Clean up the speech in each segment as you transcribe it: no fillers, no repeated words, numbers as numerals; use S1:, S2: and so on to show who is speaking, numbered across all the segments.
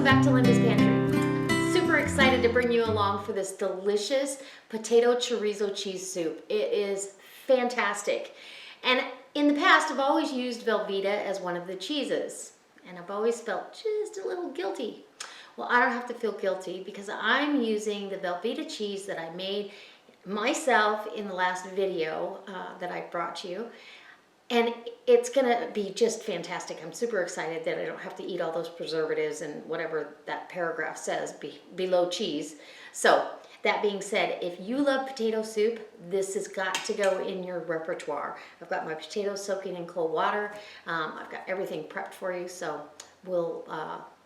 S1: welcome back to Linda's Pantry. Super excited to bring you along for this delicious potato chorizo cheese soup. It is fantastic. And in the past, I've always used Velveeta as one of the cheeses. And I've always felt just a little guilty. Well, I don't have to feel guilty because I'm using the Velveeta cheese that I made myself in the last video that I brought you. And it's gonna be just fantastic. I'm super excited that I don't have to eat all those preservatives and whatever that paragraph says below cheese. So that being said, if you love potato soup, this has got to go in your repertoire. I've got my potatoes soaking in cold water. I've got everything prepped for you, so we'll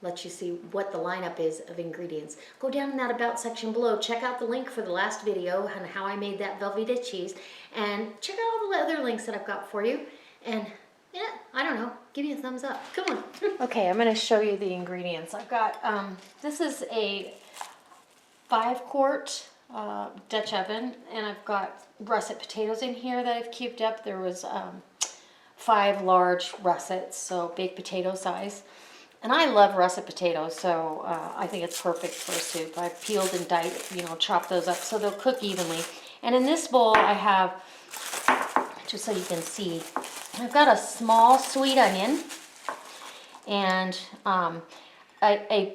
S1: let you see what the lineup is of ingredients. Go down in that about section below, check out the link for the last video on how I made that Velveeta cheese, and check out all the other links that I've got for you. And yeah, I don't know, give me a thumbs up. Come on. Okay, I'm gonna show you the ingredients. I've got, this is a 5-quart Dutch oven, and I've got russet potatoes in here that I've cubed up. There was 5 large russets, so baked potato size. And I love russet potatoes, so I think it's perfect for a soup. I've peeled and chopped those up so they'll cook evenly. And in this bowl I have, just so you can see, I've got a small sweet onion and a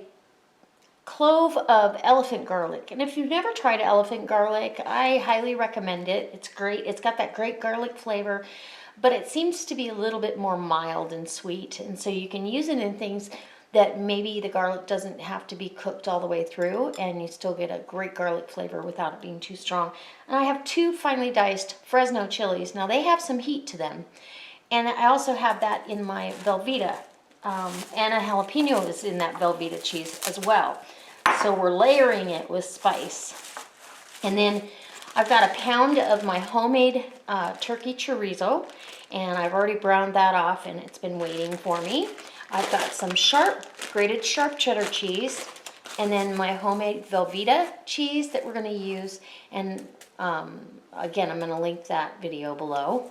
S1: clove of elephant garlic. And if you've never tried elephant garlic, I highly recommend it. It's great. It's got that great garlic flavor, but it seems to be a little bit more mild and sweet. And so you can use it in things that maybe the garlic doesn't have to be cooked all the way through, and you still get a great garlic flavor without it being too strong. And I have 2 finely diced Fresno chilies. Now they have some heat to them. And I also have that in my Velveeta. And a jalapeno is in that Velveeta cheese as well. So we're layering it with spice. And then I've got a pound of my homemade turkey chorizo, and I've already browned that off and it's been waiting for me. I've got some grated sharp cheddar cheese, and then my homemade Velveeta cheese that we're gonna use. And again, I'm gonna link that video below.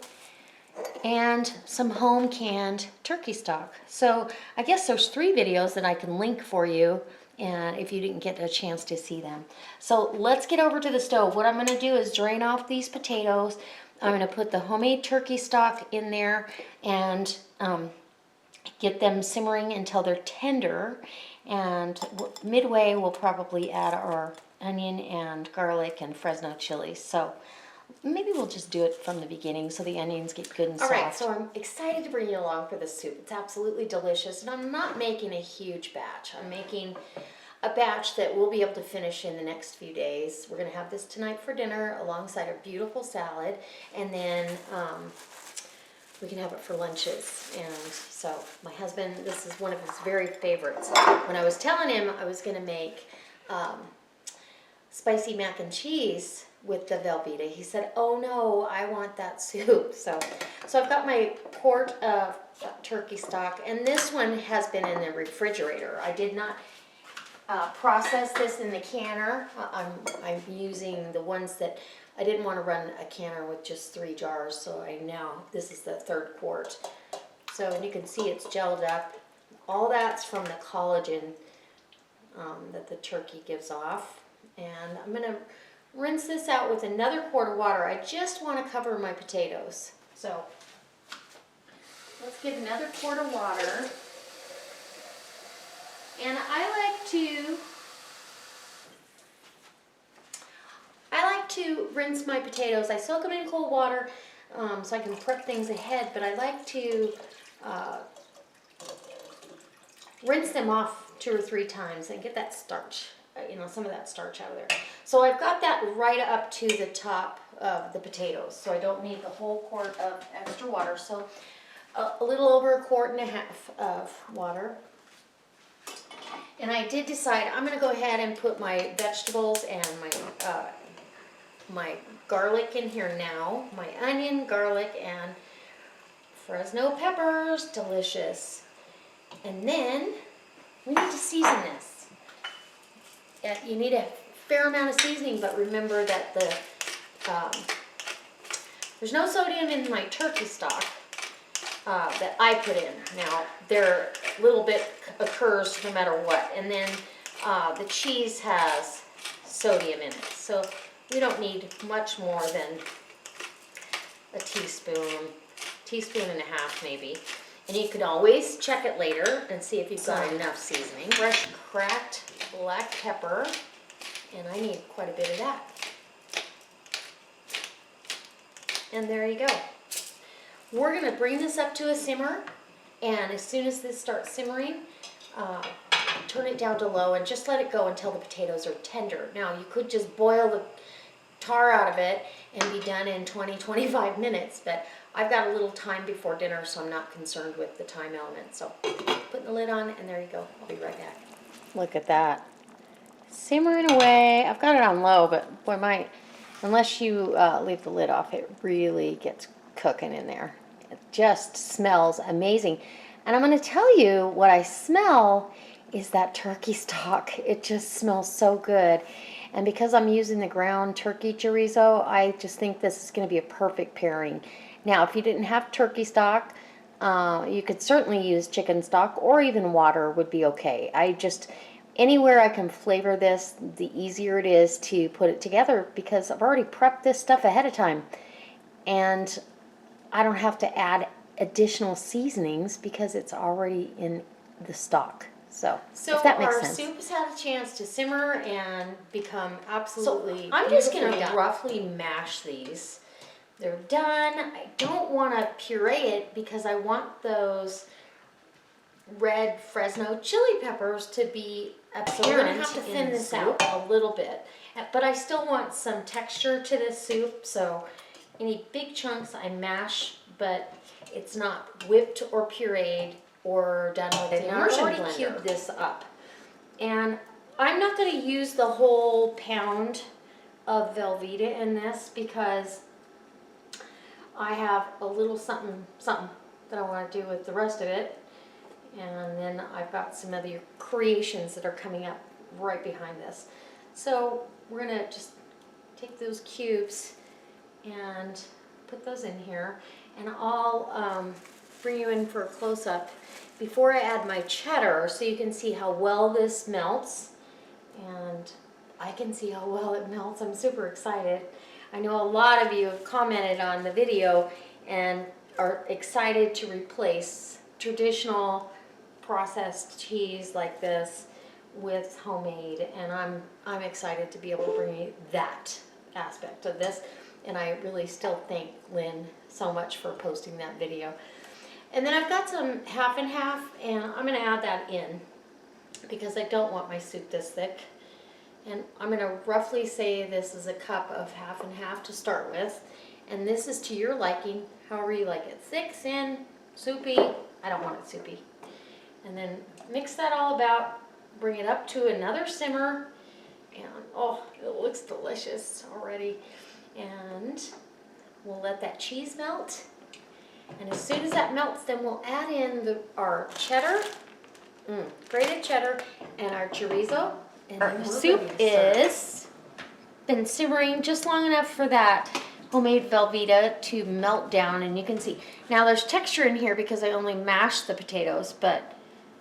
S1: And some home canned turkey stock. So I guess there's 3 videos that I can link for you, and if you didn't get a chance to see them. So let's get over to the stove. What I'm going to do is drain off these potatoes. I'm going to put the homemade turkey stock in there and get them simmering until they're tender. And midway we'll probably add our onion and garlic and Fresno chilies. So maybe we'll just do it from the beginning so the onions get good and soft. All right, so I'm excited to bring you along for this soup. It's absolutely delicious, and I'm not making a huge batch. I'm making a batch that we'll be able to finish in the next few days. We're gonna have this tonight for dinner alongside a beautiful salad, and then we can have it for lunches. And so my husband, this is one of his very favorites. When I was telling him I was gonna make spicy mac and cheese with the Velveeta, he said, oh no, I want that soup. So I've got my quart of turkey stock, and this one has been in the refrigerator. I did not process this in the canner. I'm using the ones that I didn't want to run a canner with just 3 jars, so this is the 3rd quart. So you can see it's gelled up. All that's from the collagen that the turkey gives off. And I'm going to rinse this out with another quart of water. I just want to cover my potatoes. So let's get another quart of water. And I like to rinse my potatoes. I soak them in cold water so I can prep things ahead, but I like to rinse them off 2 or 3 times and get that starch, some of that starch out of there. So I've got that right up to the top of the potatoes, so I don't need the whole quart of extra water. So a little over 1.5 quarts of water. And I did decide I'm going to go ahead and put my vegetables and my garlic in here now. My onion, garlic, and Fresno peppers. Delicious. And then we need to season this. You need a fair amount of seasoning, but remember that there's no sodium in my turkey stock. that I put in. Now, their little bit occurs no matter what. And then the cheese has sodium in it. So we don't need much more than a teaspoon and a half maybe. And you could always check it later and see if you've got enough seasoning. Fresh cracked black pepper, and I need quite a bit of that. And there you go. We're gonna bring this up to a simmer, and as soon as this starts simmering, turn it down to low and just let it go until the potatoes are tender. Now, you could just boil the tar out of it and be done in 20-25 minutes, but I've got a little time before dinner, so I'm not concerned with the time element. So putting the lid on, and there you go. I'll be right back. Look at that. Simmering away. I've got it on low, but boy, unless you leave the lid off, it really gets cooking in there. It just smells amazing. And I'm going to tell you what I smell is that turkey stock. It just smells so good. And because I'm using the ground turkey chorizo, I just think this is going to be a perfect pairing. Now, if you didn't have turkey stock, you could certainly use chicken stock, or even water would be okay. Anywhere I can flavor this, the easier it is to put it together, because I've already prepped this stuff ahead of time. And I don't have to add additional seasonings because it's already in the stock. So if that makes sense. So our soup has had a chance to simmer and become absolutely beautiful. I'm just going to roughly mash these. They're done. I don't want to puree it because I want those red Fresno chili peppers to be apparent. So we're going to have to thin this out a little bit. But I still want some texture to this soup, so any big chunks I mash, but it's not whipped or pureed or done with the immersion blender. I've already cubed this up. And I'm not going to use the whole pound of Velveeta in this because I have a little something that I want to do with the rest of it. And then I've got some other creations that are coming up right behind this. So we're going to just take those cubes and put those in here. And I'll bring you in for a close-up before I add my cheddar so you can see how well this melts. And I can see how well it melts. I'm super excited. I know a lot of you have commented on the video and are excited to replace traditional processed cheese like this with homemade, and I'm excited to be able to bring you that aspect of this. And I really still thank Lynn so much for posting that video. And then I've got some half and half, and I'm going to add that in because I don't want my soup this thick. And I'm going to roughly say this is a cup of half and half to start with. And this is to your liking, however you like it. Thick, thin, soupy. I don't want it soupy. And then mix that all about, bring it up to another simmer, and oh, it looks delicious already. And we'll let that cheese melt. And as soon as that melts, then we'll add in our cheddar, grated cheddar, and our chorizo. And our soup is been simmering just long enough for that homemade Velveeta to melt down, and you can see. Now there's texture in here because I only mashed the potatoes, but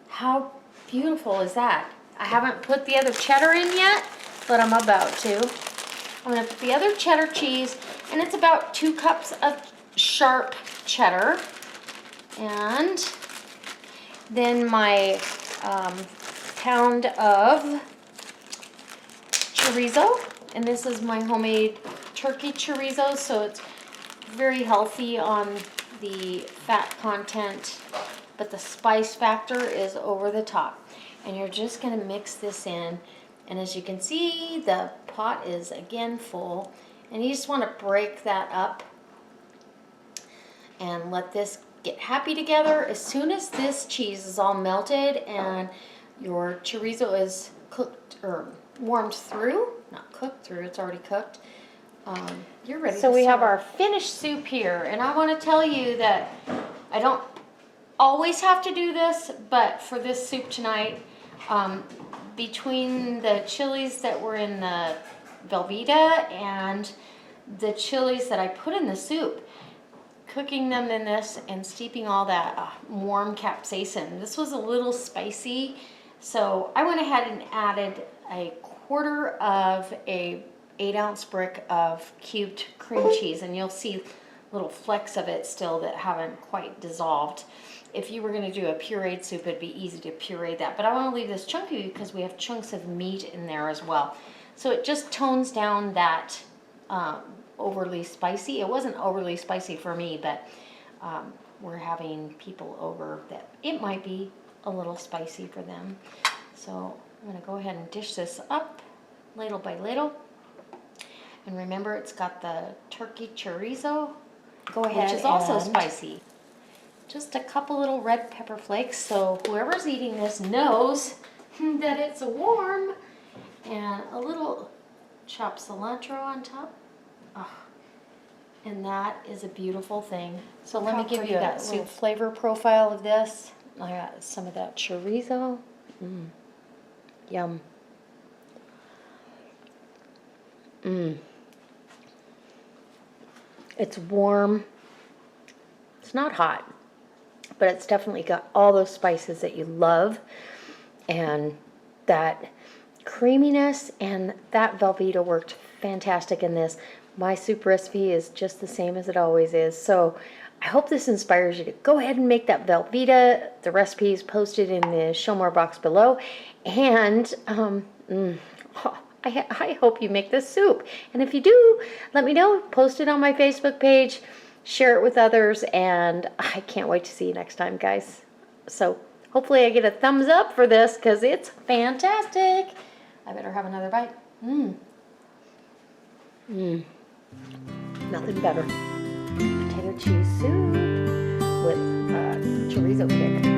S1: how beautiful is that? I haven't put the other cheddar in yet, but I'm about to. I'm going to put the other cheddar cheese, and it's about 2 cups of sharp cheddar. And then my pound of chorizo, and this is my homemade turkey chorizo, so it's very healthy on the fat content, but the spice factor is over the top. And you're just going to mix this in, and as you can see, the pot is again full, and you just want to break that up and let this get happy together. As soon as this cheese is all melted and your chorizo is cooked or warmed through, not cooked through, it's already cooked, you're ready to start. So we have our finished soup here, and I want to tell you that I don't always have to do this, but for this soup tonight, between the chilies that were in the Velveeta and the chilies that I put in the soup, cooking them in this and steeping all that warm capsaicin. This was a little spicy, so I went ahead and added a quarter of a 8-ounce brick of cubed cream cheese, and you'll see little flecks of it still that haven't quite dissolved. If you were going to do a pureed soup, it'd be easy to puree that, but I want to leave this chunky because we have chunks of meat in there as well. So it just tones down that overly spicy. It wasn't overly spicy for me, but we're having people over that it might be a little spicy for them. So I'm going to go ahead and dish this up ladle by ladle. And remember, it's got the turkey chorizo, which is also spicy. Just a couple little red pepper flakes, so whoever's eating this knows that it's warm. And a little chopped cilantro on top. Oh, and that is a beautiful thing. So let me give you that soup flavor profile of this. I got some of that chorizo. Yum. It's warm. It's not hot, but it's definitely got all those spices that you love, and that creaminess, and that Velveeta worked fantastic in this. My soup recipe is just the same as it always is, so I hope this inspires you to go ahead and make that Velveeta. The recipe is posted in the show more box below, and I hope you make this soup. And if you do, let me know. Post it on my Facebook page, share it with others, and I can't wait to see you next time, guys. So hopefully I get a thumbs up for this because it's fantastic. I better have another bite. Nothing better. Potato cheese soup with chorizo kick.